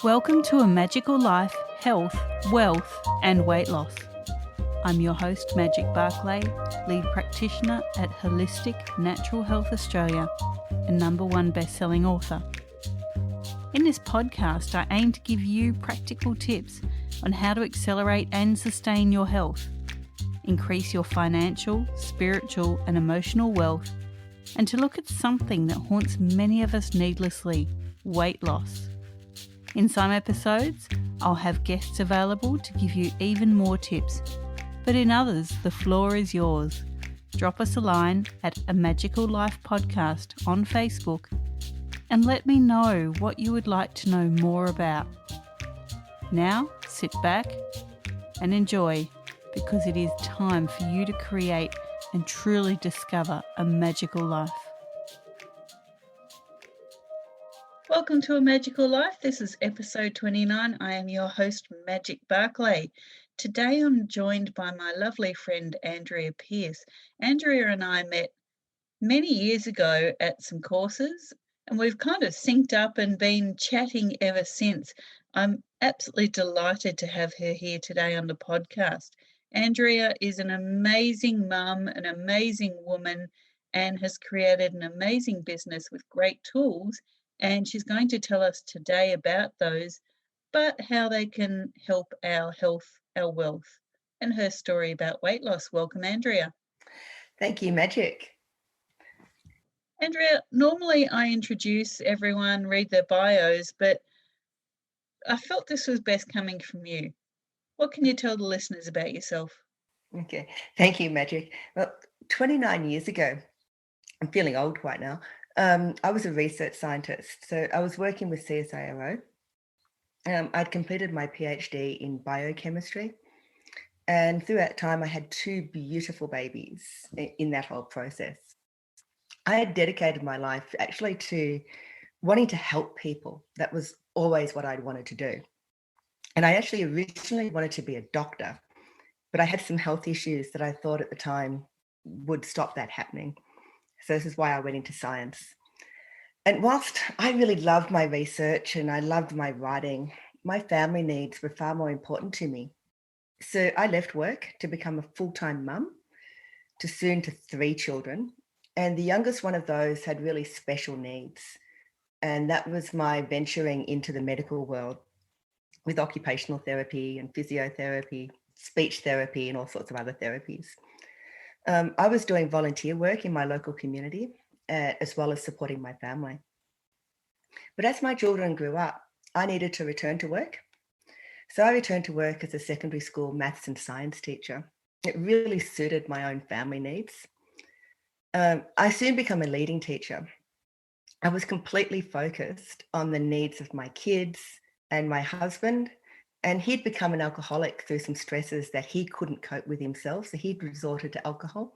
Welcome to A Magical Life, Health, Wealth and Weight Loss. I'm your host, Magic Barclay, lead practitioner at Holistic Natural Health Australia and #1 best-selling author. In this podcast, I aim to give you practical tips on how to accelerate and sustain your health, increase your financial, spiritual and emotional wealth, and to look at something that haunts many of us needlessly, weight loss. In some episodes, I'll have guests available to give you even more tips, but in others, the floor is yours. Drop us a line at A Magical Life Podcast on Facebook and let me know what you would like to know more about. Now, sit back and enjoy, because it is time for you to create and truly discover a magical life. Welcome to A Magical Life. This is episode 29. I am your host, Magic Barclay. Today I'm joined by my lovely friend, Andrea Pearce. Andrea and I met many years ago at some courses, and we've kind of synced up and been chatting ever since. I'm absolutely delighted to have her here today on the podcast. Andrea is an amazing mum, an amazing woman, and has created an amazing business with great tools. And she's going to tell us today about those, but how they can help our health, our wealth, and her story about weight loss. Welcome, Andrea. Thank you, Magic. Andrea, normally I introduce everyone, read their bios, but I felt this was best coming from you. What can you tell the listeners about yourself? Okay, thank you, Magic. Well, 29 years ago, I'm feeling old right now, I was a research scientist. So I was working with CSIRO. I'd completed my PhD in biochemistry. And through that time, I had 2 beautiful babies in that whole process. I had dedicated my life actually to wanting to help people. That was always what I'd wanted to do. And I actually originally wanted to be a doctor, but I had some health issues that I thought at the time would stop that happening. So this is why I went into science. And whilst I really loved my research and I loved my writing, my family needs were far more important to me. So I left work to become a full-time mum to 3 children. And the youngest one of those had really special needs. And that was my venturing into the medical world with occupational therapy and physiotherapy, speech therapy, and all sorts of other therapies. I was doing volunteer work in my local community, as well as supporting my family. But as my children grew up, I needed to return to work. So I returned to work as a secondary school maths and science teacher. It really suited my own family needs. I soon became a leading teacher. I was completely focused on the needs of my kids and my husband, and he'd become an alcoholic through some stresses that he couldn't cope with himself, so he'd resorted to alcohol,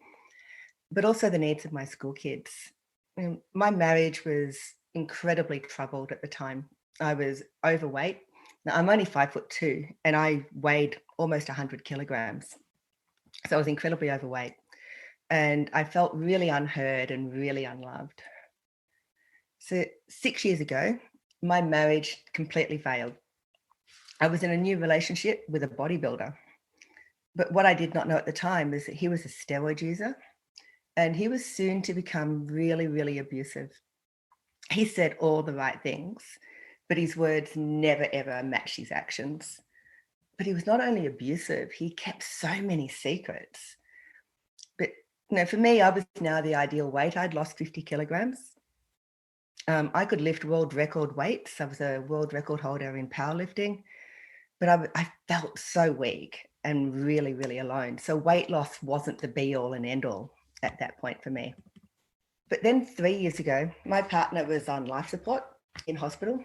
but also the needs of my school kids. My marriage was incredibly troubled at the time. I was overweight. Now, I'm only 5'2", and I weighed almost 100 kilograms. So I was incredibly overweight. And I felt really unheard and really unloved. So 6 years ago, my marriage completely failed. I was in a new relationship with a bodybuilder. But what I did not know at the time is that he was a steroid user, and he was soon to become really, really abusive. He said all the right things, but his words never, ever matched his actions. But he was not only abusive, he kept so many secrets. But for me, I was now the ideal weight. I'd lost 50 kilograms. I could lift world record weights. I was a world record holder in powerlifting, but I felt so weak and really, really alone. So weight loss wasn't the be all and end all at that point for me. But then 3 years ago, my partner was on life support in hospital.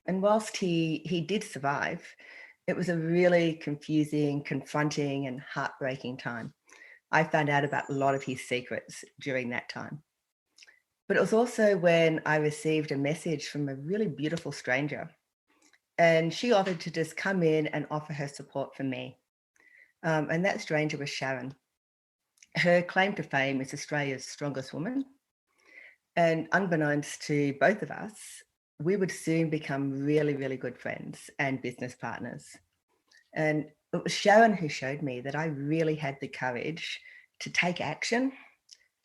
And whilst he did survive, it was a really confusing, confronting and heartbreaking time. I found out about a lot of his secrets during that time. But it was also when I received a message from a really beautiful stranger. And she offered to just come in and offer her support for me. And that stranger was Sharon. Her claim to fame is Australia's strongest woman. And unbeknownst to both of us, we would soon become really, really good friends and business partners. And it was Sharon who showed me that I really had the courage to take action,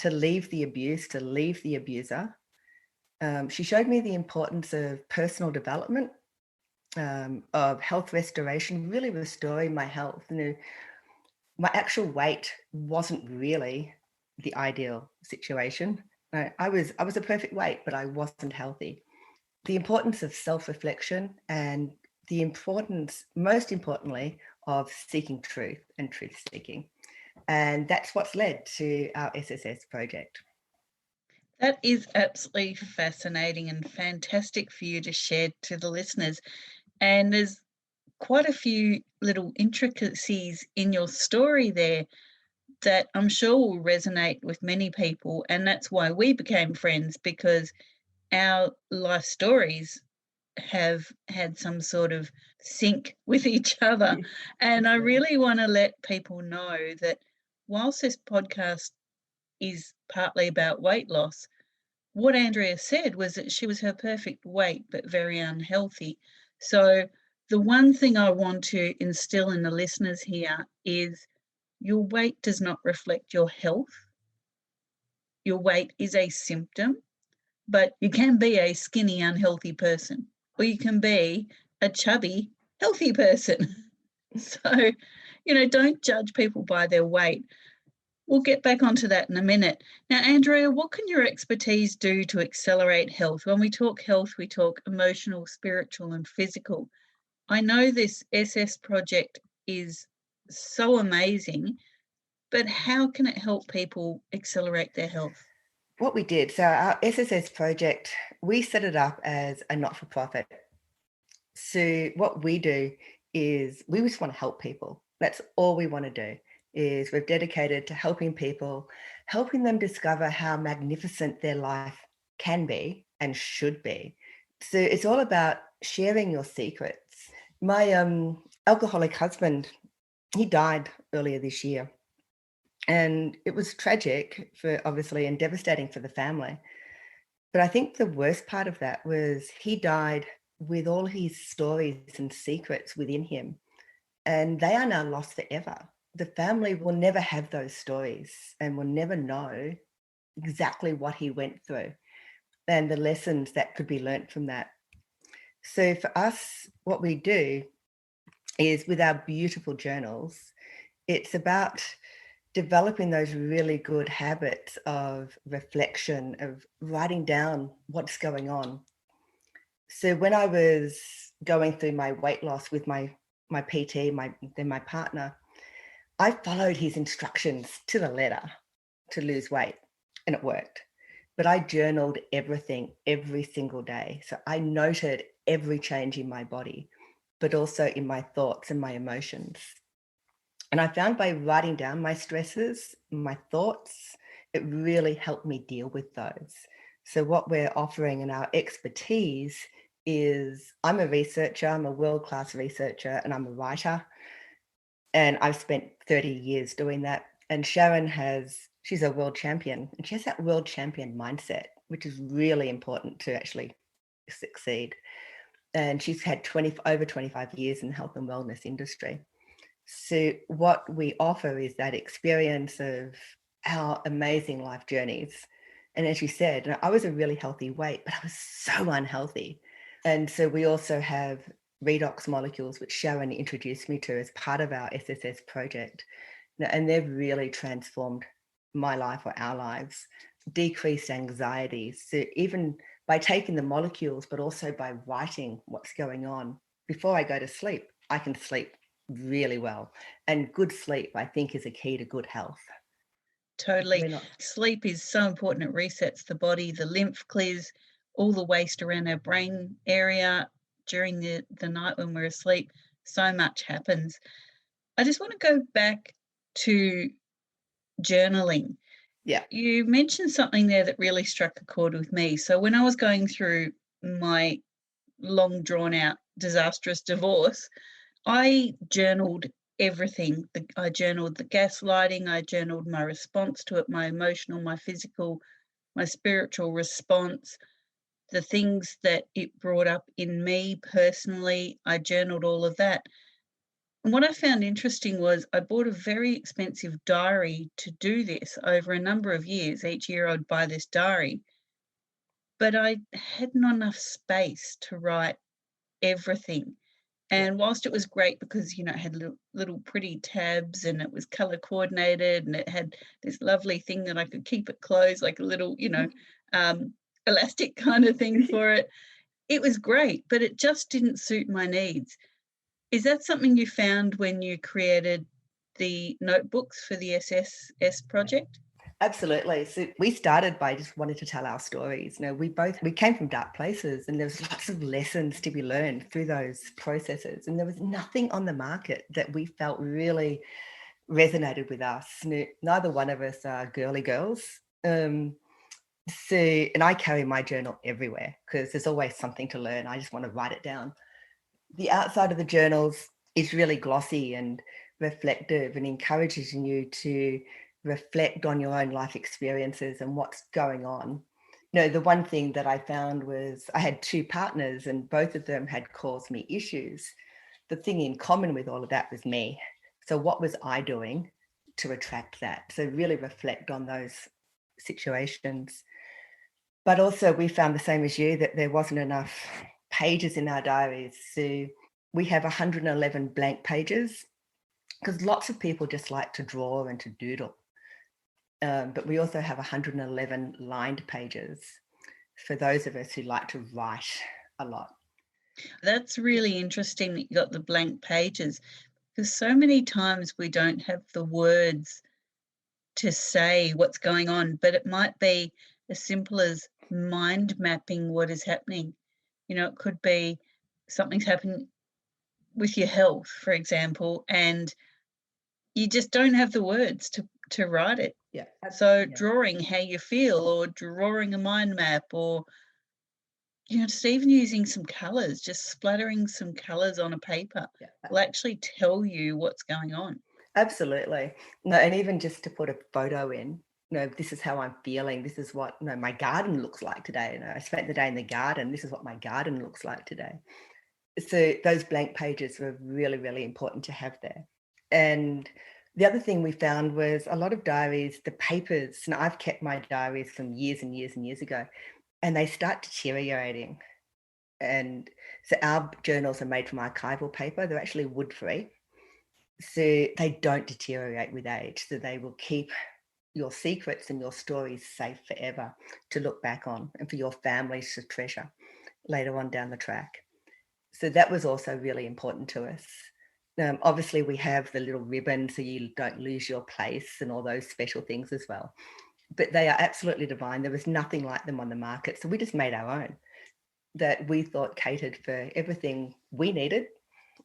to leave the abuse, to leave the abuser. She showed me the importance of personal development, of health restoration, really restoring my health. My actual weight wasn't really the ideal situation. I was a perfect weight, but I wasn't healthy. The importance of self-reflection and the importance, most importantly, of seeking truth and truth seeking. And that's what's led to our SSS project. That is absolutely fascinating and fantastic for you to share to the listeners. And there's quite a few little intricacies in your story there that I'm sure will resonate with many people. And that's why we became friends, because our life stories have had some sort of sync with each other. And I really want to let people know that whilst this podcast is partly about weight loss, what Andrea said was that she was her perfect weight, but very unhealthy. So the one thing I want to instill in the listeners here is your weight does not reflect your health. Your weight is a symptom, but you can be a skinny, unhealthy person, or you can be a chubby, healthy person. So, don't judge people by their weight. We'll get back onto that in a minute. Now, Andrea, what can your expertise do to accelerate health? When we talk health, we talk emotional, spiritual, and physical. I know this SS project is so amazing, but how can it help people accelerate their health? What we did, so our SSS project, we set it up as a not-for-profit. So what we do is we just want to help people. That's all we want to do, is we're dedicated to helping people, helping them discover how magnificent their life can be and should be. So it's all about sharing your secrets. My alcoholic husband, he died earlier this year. And it was tragic for obviously and devastating for the family. But I think the worst part of that was he died with all his stories and secrets within him. And they are now lost forever. The family will never have those stories and will never know exactly what he went through and the lessons that could be learnt from that. So for us, what we do is with our beautiful journals, it's about developing those really good habits of reflection, of writing down what's going on. So when I was going through my weight loss with my PT, then my partner, I followed his instructions to the letter to lose weight, and it worked. But I journaled everything every single day. So I noted every change in my body, but also in my thoughts and my emotions. And I found by writing down my stresses, my thoughts, it really helped me deal with those. So what we're offering in our expertise is I'm a researcher, I'm a world-class researcher, and I'm a writer. And I've spent 30 years doing that. And Sharon she's a world champion, and she has that world champion mindset, which is really important to actually succeed. And she's had over 25 years in the health and wellness industry. So what we offer is that experience of our amazing life journeys. And as you said, I was a really healthy weight, but I was so unhealthy. And so we also have redox molecules, which Sharon introduced me to as part of our SSS project. And they've really transformed my life or our lives, decreased anxiety. So even by taking the molecules, but also by writing what's going on, before I go to sleep, I can sleep really well. And good sleep, I think, is a key to good health. Totally. Sleep is so important. It resets the body, the lymph clears all the waste around our brain area during the night when we're asleep. So much happens. I just want to go back to journaling. Yeah. You mentioned something there that really struck a chord with me. So when I was going through my long drawn out disastrous divorce, I journaled everything. I journaled the gaslighting, I journaled my response to it, my emotional, my physical, my spiritual response. the things that it brought up in me personally. I journaled all of that. And what I found interesting was I bought a very expensive diary to do this over a number of years. Each year I'd buy this diary, but I had not enough space to write everything. Yeah. And whilst it was great because, it had little pretty tabs and it was color coordinated and it had this lovely thing that I could keep it closed, like a little, um, elastic kind of thing for it. It was great, but it just didn't suit my needs. Is that something you found when you created the notebooks for the SSS project? Absolutely. So we started by just wanting to tell our stories. We came from dark places, and there was lots of lessons to be learned through those processes. And there was nothing on the market that we felt really resonated with us. Neither one of us are girly girls. And I carry my journal everywhere because there's always something to learn. I just want to write it down. The outside of the journals is really glossy and reflective and encourages you to reflect on your own life experiences and what's going on. The one thing that I found was I had two partners and both of them had caused me issues. The thing in common with all of that was me. So what was I doing to attract that? So really reflect on those situations. But also we found the same as you, that there wasn't enough pages in our diaries. So we have 111 blank pages because lots of people just like to draw and to doodle. But we also have 111 lined pages for those of us who like to write a lot. That's really interesting that you got the blank pages because so many times we don't have the words to say what's going on, but it might be as simple as mind mapping what is happening. It could be something's happened with your health, for example, and you just don't have the words to write it. Yeah. So drawing how you feel or drawing a mind map or just even using some colours, just splattering some colours on a paper will actually tell you what's going on. Absolutely. No, and even just to put a photo in, this is how I'm feeling. This is what my garden looks like today. I spent the day in the garden. This is what my garden looks like today. So those blank pages were really, really important to have there. And the other thing we found was a lot of diaries, the papers, and I've kept my diaries from years and years and years ago, and they start deteriorating. And so our journals are made from archival paper. They're actually wood-free. So they don't deteriorate with age. So they will keep your secrets and your stories safe forever to look back on and for your families to treasure later on down the track. So that was also really important to us. Obviously, we have the little ribbon so you don't lose your place and all those special things as well. But they are absolutely divine. There was nothing like them on the market. So we just made our own that we thought catered for everything we needed.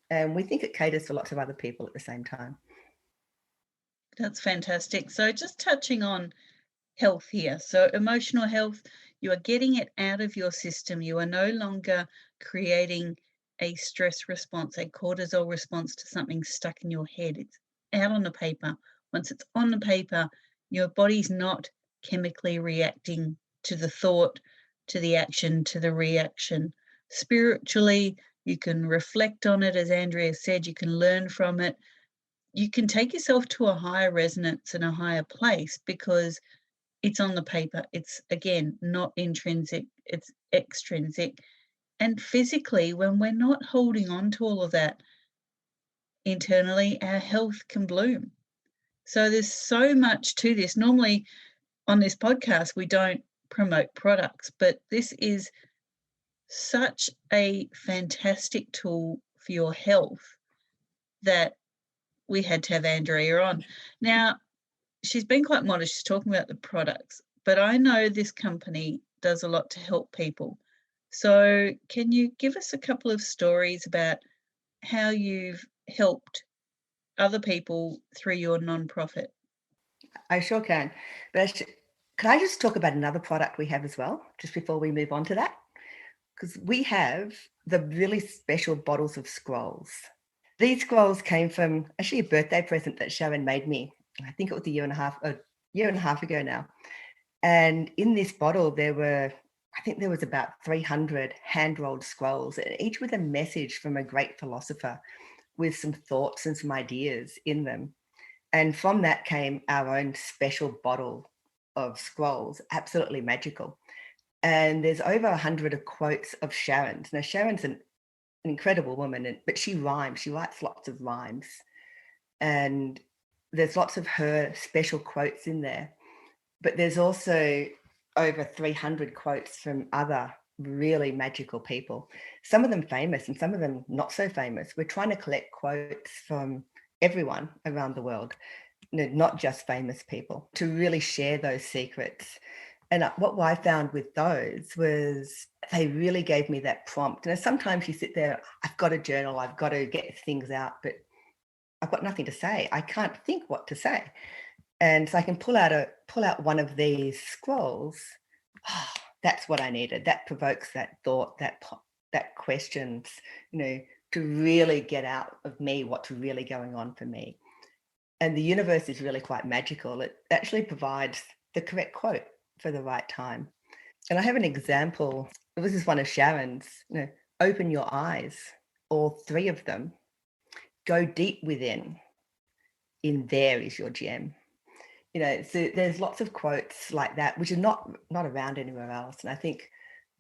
And we think it caters for lots of other people at the same time. That's fantastic. So just touching on health here. So emotional health, you are getting it out of your system. You are no longer creating a stress response, a cortisol response to something stuck in your head. It's out on the paper. Once it's on the paper, your body's not chemically reacting to the thought, to the action, to the reaction. Spiritually, you can reflect on it. As Andrea said, you can learn from it. You can take yourself to a higher resonance and a higher place because it's on the paper. It's, again, not intrinsic, it's extrinsic. And physically, when we're not holding on to all of that internally, our health can bloom. So there's so much to this. Normally on this podcast, we don't promote products, but this is such a fantastic tool for your health that we had to have Andrea on. Now, she's been quite modest. She's talking about the products, but I know this company does a lot to help people. So can you give us a couple of stories about how you've helped other people through your nonprofit? I sure can. But can I just talk about another product we have as well, just before we move on to that? Because we have the really special bottles of scrolls. These scrolls came from actually a birthday present that Sharon made me. I think it was a year and a half ago now. And in this bottle, there were I think there was about 300 hand-rolled scrolls, each with a message from a great philosopher with some thoughts and some ideas in them. And from that came our own special bottle of scrolls, absolutely magical. And there's over 100 of quotes of Sharon's. Now, Sharon's an incredible woman, but she rhymes. She writes lots of rhymes. And there's lots of her special quotes in there. But there's also over 300 quotes from other really magical people, some of them famous and some of them not so famous. We're trying to collect quotes from everyone around the world, not just famous people, to really share those secrets. And what I found with those was they really gave me that prompt. And sometimes you sit there, I've got a journal, I've got to get things out, but I've got nothing to say. I can't think what to say. And so I can pull out one of these scrolls. Oh, that's what I needed. That provokes that thought, that questions, to really get out of me what's really going on for me. And the universe is really quite magical. It actually provides the correct quote for the right time. And I have an example. This is one of Sharon's. Open your eyes, all three of them. Go deep within. In there is your gem. So there's lots of quotes like that, which are not around anywhere else. And I think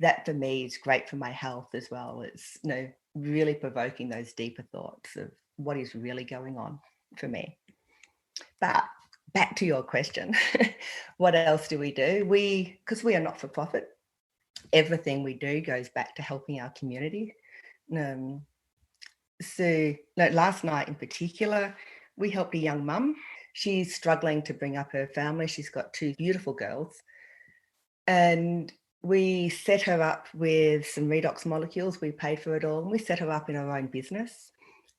that for me is great for my health as well. It's, really provoking those deeper thoughts of what is really going on for me. But back to your question, what else do we do? Because we are not for profit, everything we do goes back to helping our community. So last night in particular, we helped a young mum. She's struggling to bring up her family. She's got two beautiful girls. And we set her up with some redox molecules. We paid for it all. And we set her up in her own business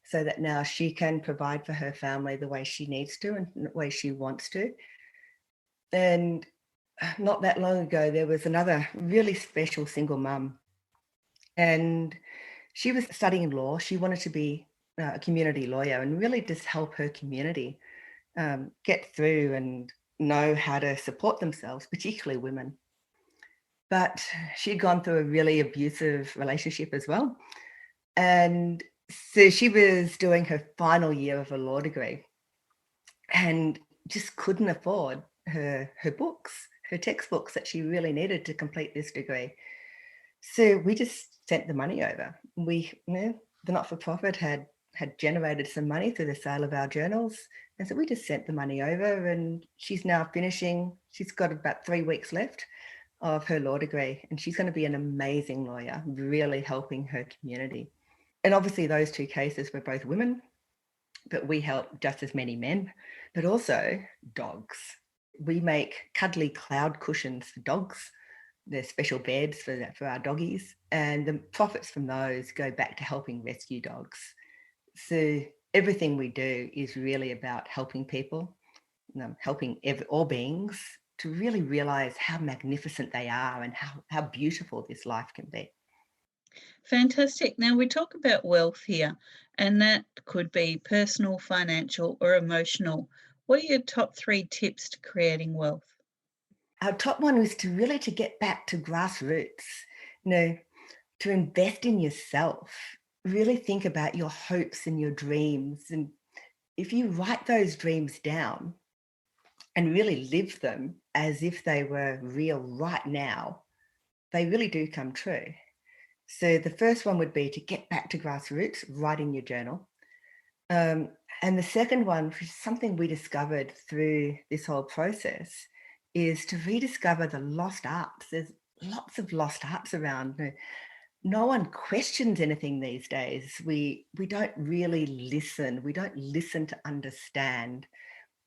so that now she can provide for her family the way she needs to and the way she wants to. And not that long ago, there was another really special single mum. And she was studying law. She wanted to be a community lawyer and really just help her community get through and know how to support themselves, particularly women. But she'd gone through a really abusive relationship as well. And so she was doing her final year of a law degree and just couldn't afford her books, her textbooks that she really needed to complete this degree. So we just sent the money over. The not-for-profit had generated some money through the sale of our journals. And so we just sent the money over, and she's now finishing. She's got about 3 weeks left of her law degree, and she's going to be an amazing lawyer, really helping her community. And obviously those two cases were both women, but we help just as many men, but also dogs. We make cuddly cloud cushions for dogs. They're special beds for our doggies, and the profits from those go back to helping rescue dogs. So everything we do is really about helping people, helping all beings to really realize how magnificent they are and how beautiful this life can be. Fantastic. Now, we talk about wealth here, and that could be personal, financial, or emotional. What are your top 3 tips to creating wealth? Our top one was to get back to grassroots, to invest in yourself, really think about your hopes and your dreams. And if you write those dreams down and really live them as if they were real right now, they really do come true. So the first one would be to get back to grassroots, write in your journal. And the second one, which is something we discovered through this whole process, is to rediscover the lost arts. There's lots of lost arts around. No one questions anything these days. We don't really listen. We don't listen to understand.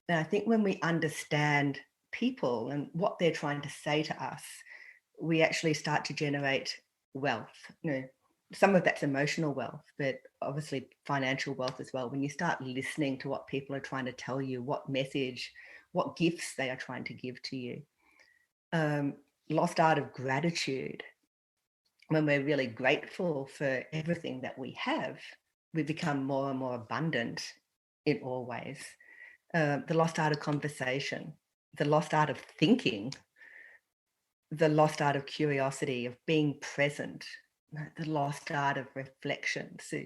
And I think when we understand people and what they're trying to say to us, we actually start to generate wealth. Some of that's emotional wealth, but obviously financial wealth as well. When you start listening to what people are trying to tell you, what message, what gifts they are trying to give to you. Lost art of gratitude. When we're really grateful for everything that we have, we become more and more abundant in all ways. The lost art of conversation, the lost art of thinking, the lost art of curiosity, of being present, the lost art of reflection. So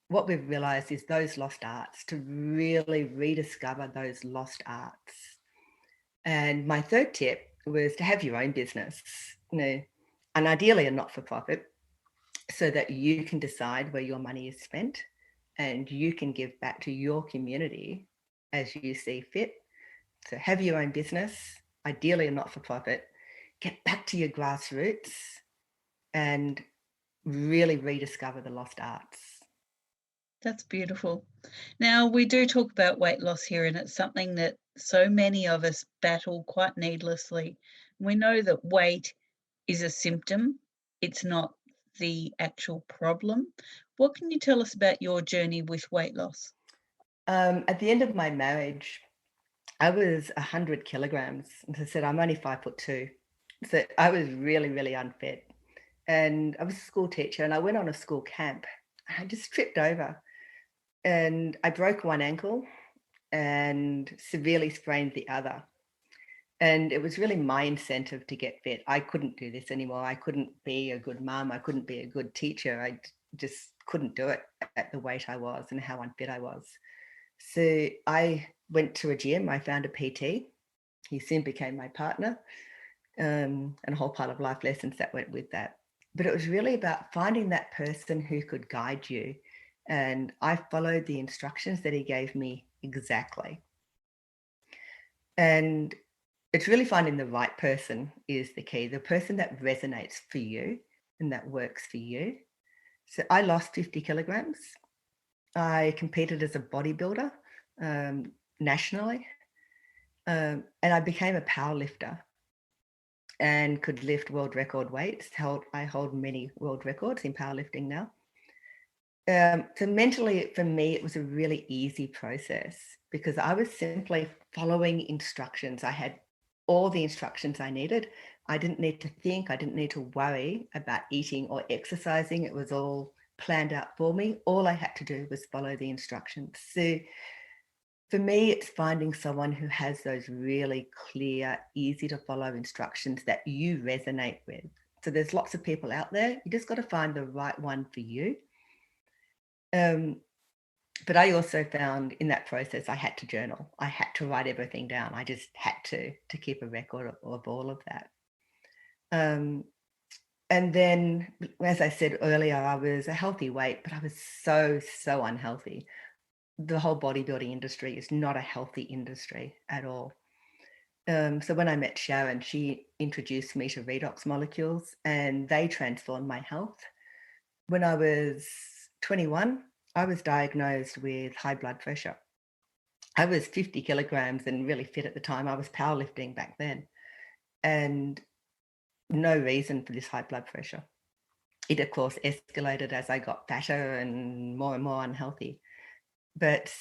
what we've realized is those lost arts, to really rediscover those lost arts. And my third tip was to have your own business, and ideally a not-for-profit, so that you can decide where your money is spent and you can give back to your community as you see fit. So have your own business, ideally a not-for-profit, get back to your grassroots and really rediscover the lost arts. That's beautiful. Now, we do talk about weight loss here, and it's something that so many of us battle quite needlessly. We know that weight is a symptom, it's not the actual problem. What can you tell us about your journey with weight loss? At the end of my marriage, I was 100 kilograms. As I said, I'm only 5'2". So I was really, really unfit. And I was a school teacher and I went on a school camp. I just tripped over and I broke one ankle and severely sprained the other. And it was really my incentive to get fit. I couldn't do this anymore. I couldn't be a good mum. I couldn't be a good teacher. I just couldn't do it at the weight I was and how unfit I was. So I went to a gym. I found a PT. He soon became my partner, and a whole pile of life lessons that went with that. But it was really about finding that person who could guide you. And I followed the instructions that he gave me exactly. And it's really finding the right person is the key, the person that resonates for you and that works for you. So I lost 50 kilograms. I competed as a bodybuilder nationally, and I became a power lifter and could lift world record weights. I hold many world records in powerlifting now. So mentally, for me, it was a really easy process because I was simply following instructions. I had all the instructions I needed. I didn't need to think. I didn't need to worry about eating or exercising. It was all planned out for me. All I had to do was follow the instructions. So for me, it's finding someone who has those really clear, easy to follow instructions that you resonate with. So there's lots of people out there. You just got to find the right one for you. But I also found in that process, I had to journal. I had to write everything down. I just had to keep a record of all of that. And then, as I said earlier, I was a healthy weight, but I was so unhealthy. The whole bodybuilding industry is not a healthy industry at all. So when I met Sharon, she introduced me to redox molecules and they transformed my health. When I was 21, I was diagnosed with high blood pressure. I was 50 kilograms and really fit at the time. I was powerlifting back then and no reason for this high blood pressure. It, of course, escalated as I got fatter and more unhealthy. But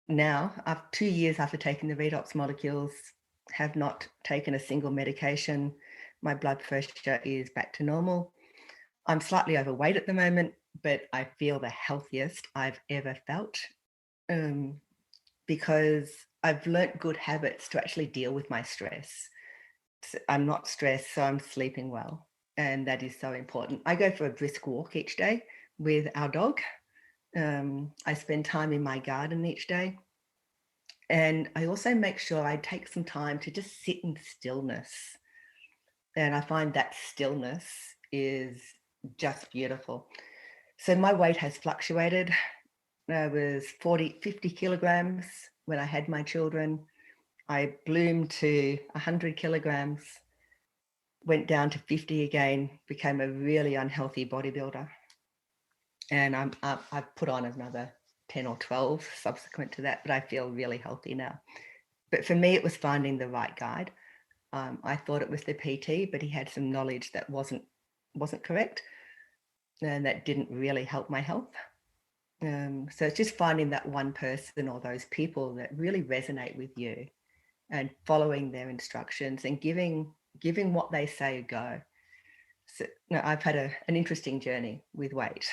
now, after 2 years after taking the redox molecules, have not taken a single medication. My blood pressure is back to normal. I'm slightly overweight at the moment, but I feel the healthiest I've ever felt because I've learnt good habits to actually deal with my stress. So I'm not stressed, so I'm sleeping well. And that is so important. I go for a brisk walk each day with our dog. I spend time in my garden each day. And I also make sure I take some time to just sit in stillness. And I find that stillness is just beautiful. So my weight has fluctuated. I was 50 kilograms when I had my children. I bloomed to 100 kilograms, went down to 50 again, became a really unhealthy bodybuilder. And I've put on another 10 or 12 subsequent to that, but I feel really healthy now. But for me, it was finding the right guide. I thought it was the PT, but he had some knowledge that wasn't correct and that didn't really help my health. So it's just finding that one person or those people that really resonate with you and following their instructions and giving what they say a go. So I've had an interesting journey with weight.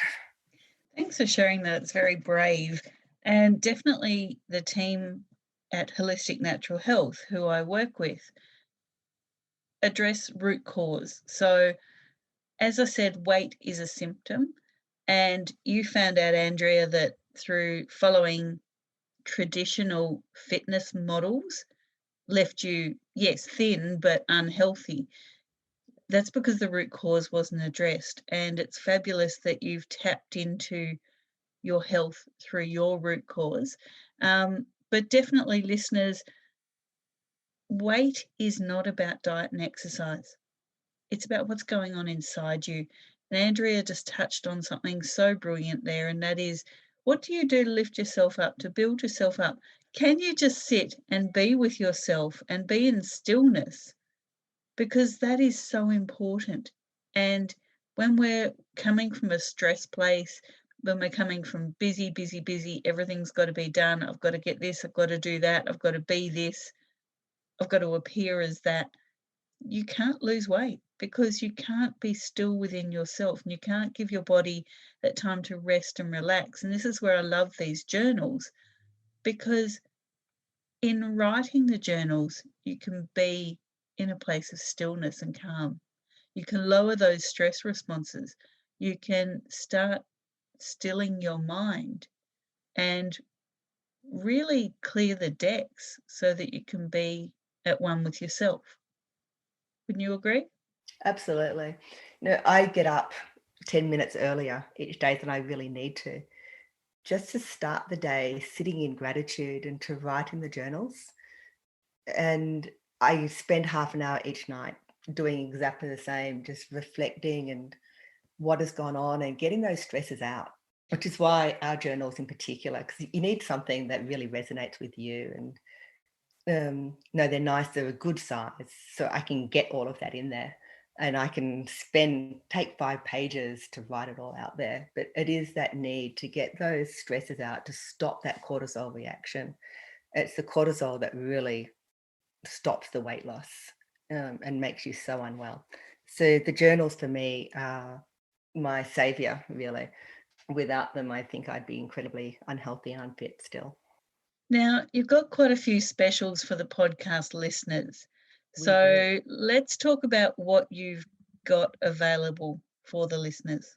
Thanks for sharing that. It's very brave. And definitely the team at Holistic Natural Health, who I work with, address root cause. So, as I said, weight is a symptom. And you found out, Andrea, that through following traditional fitness models left you, yes, thin, but unhealthy. That's because the root cause wasn't addressed. And it's fabulous that you've tapped into your health through your root cause. But definitely, listeners, weight is not about diet and exercise. It's about what's going on inside you. And Andrea just touched on something so brilliant there, and that is, what do you do to lift yourself up, to build yourself up? Can you just sit and be with yourself and be in stillness? Because that is so important. And when we're coming from a stress place, when we're coming from busy, busy, busy, everything's got to be done. I've got to get this, I've got to do that, I've got to be this, I've got to appear as that. You can't lose weight because you can't be still within yourself, and you can't give your body that time to rest and relax. And this is where I love these journals, because in writing the journals, you can be in a place of stillness and calm. You can lower those stress responses. You can start stilling your mind and really clear the decks so that you can be at one with yourself. Wouldn't you agree? Absolutely. I get up 10 minutes earlier each day than I really need to, just to start the day sitting in gratitude and to write in the journals. And I spend half an hour each night doing exactly the same, just reflecting and what has gone on and getting those stresses out, which is why our journals in particular, because you need something that really resonates with you. And no, they're nice, they're a good size, so I can get all of that in there, and I can take 5 pages to write it all out there. But it is that need to get those stresses out, to stop that cortisol reaction. It's the cortisol that really stops the weight loss, and makes you so unwell. So the journals for me are my savior, really. Without them, I think I'd be incredibly unhealthy and unfit still. Now, you've got quite a few specials for the podcast listeners. We do. So let's talk about what you've got available for the listeners.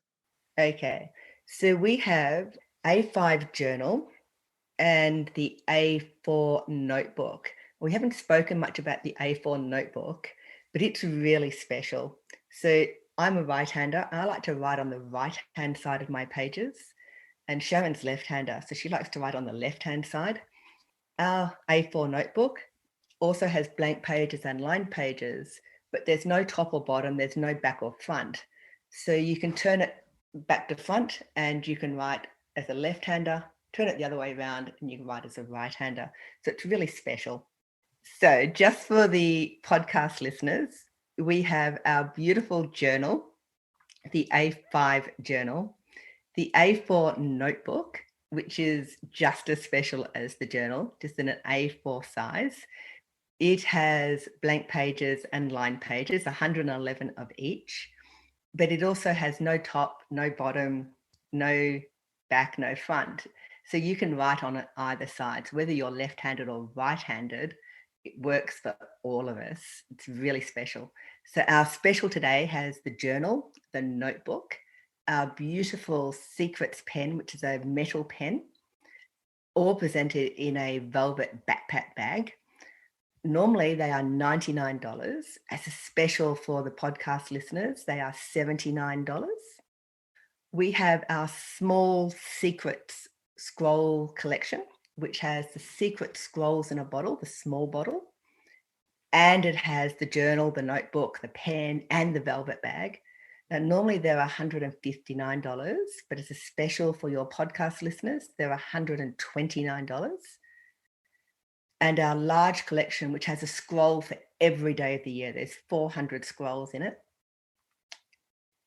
Okay, so we have A5 journal and the A4 notebook. We haven't spoken much about the A4 notebook, but it's really special. So I'm a right-hander. I like to write on the right-hand side of my pages, and Sharon's left-hander, so she likes to write on the left-hand side. Our A4 notebook also has blank pages and lined pages, but there's no top or bottom, there's no back or front. So you can turn it back to front and you can write as a left-hander, turn it the other way around and you can write as a right-hander. So it's really special. So just for the podcast listeners, we have our beautiful journal, the A5 journal, the A4 notebook, which is just as special as the journal, just in an A4 size. It has blank pages and lined pages, 111 of each, but it also has no top, no bottom, no back, no front. So you can write on it either side. So whether you're left-handed or right-handed, it works for all of us. It's really special. So our special today has the journal, the notebook, our beautiful Secrets pen, which is a metal pen, all presented in a velvet backpack bag. Normally they are $99. As a special for the podcast listeners, they are $79. We have our small Secrets scroll collection, which has the secret scrolls in a bottle, the small bottle, and it has the journal, the notebook, the pen, and the velvet bag. Now, normally they're $159, but as a special for your podcast listeners, they're $129. And our large collection, which has a scroll for every day of the year, there's 400 scrolls in it.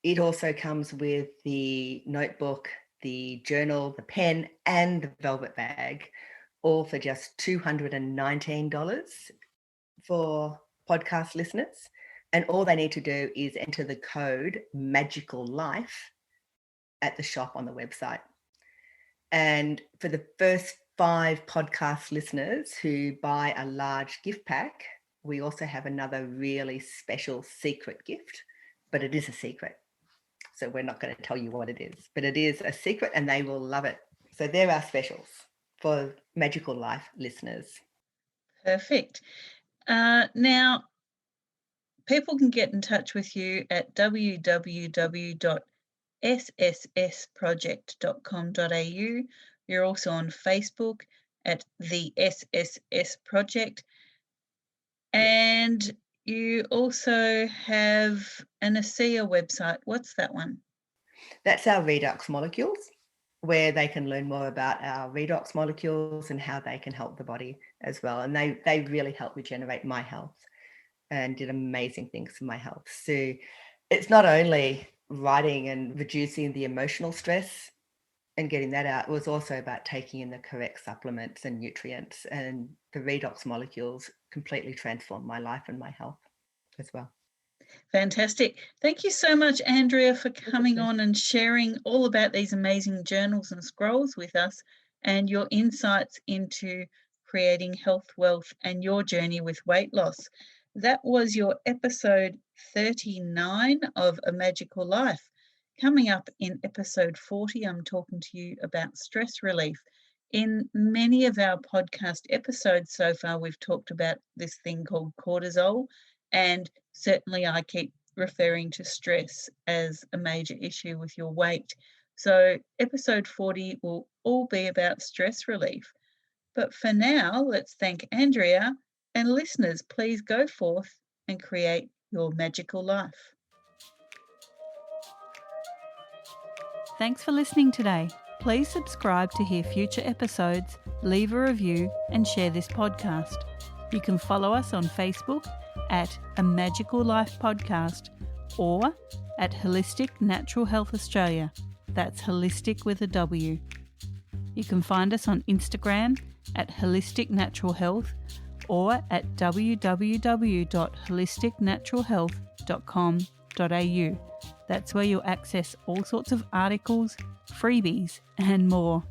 It also comes with the notebook, the journal, the pen, and the velvet bag, all for just $219 for podcast listeners. And all they need to do is enter the code Magical Life at the shop on the website. And for the first 5 podcast listeners who buy a large gift pack, we also have another really special secret gift, but it is a secret. So we're not going to tell you what it is, but it is a secret and they will love it. So there are specials for Magical Life listeners. Perfect. Now, people can get in touch with you at www.sssproject.com.au. You're also on Facebook at the SSS Project. And you also have an ASEA website. What's that one? That's our redox molecules, where they can learn more about our redox molecules and how they can help the body as well. And they really help regenerate my health and did amazing things for my health. So it's not only writing and reducing the emotional stress and getting that out, it was also about taking in the correct supplements and nutrients, and the redox molecules completely transformed my life and my health as well. Fantastic. Thank you so much, Andrea, for coming on and sharing all about these amazing journals and scrolls with us and your insights into creating health, wealth, and your journey with weight loss. That was your episode 39 of A Magical Life. Coming up in episode 40, I'm talking to you about stress relief. In many of our podcast episodes so far, we've talked about this thing called cortisol, and certainly I keep referring to stress as a major issue with your weight. So episode 40 will all be about stress relief. But for now, let's thank Andrea, and listeners, please go forth and create your magical life. Thanks for listening today. Please subscribe to hear future episodes, leave a review, and share this podcast. You can follow us on Facebook at A Magical Life Podcast or at Holistic Natural Health Australia. That's holistic with a W. You can find us on Instagram at Holistic Natural Health or at www.holisticnaturalhealth.com.au. That's where you'll access all sorts of articles, freebies, and more.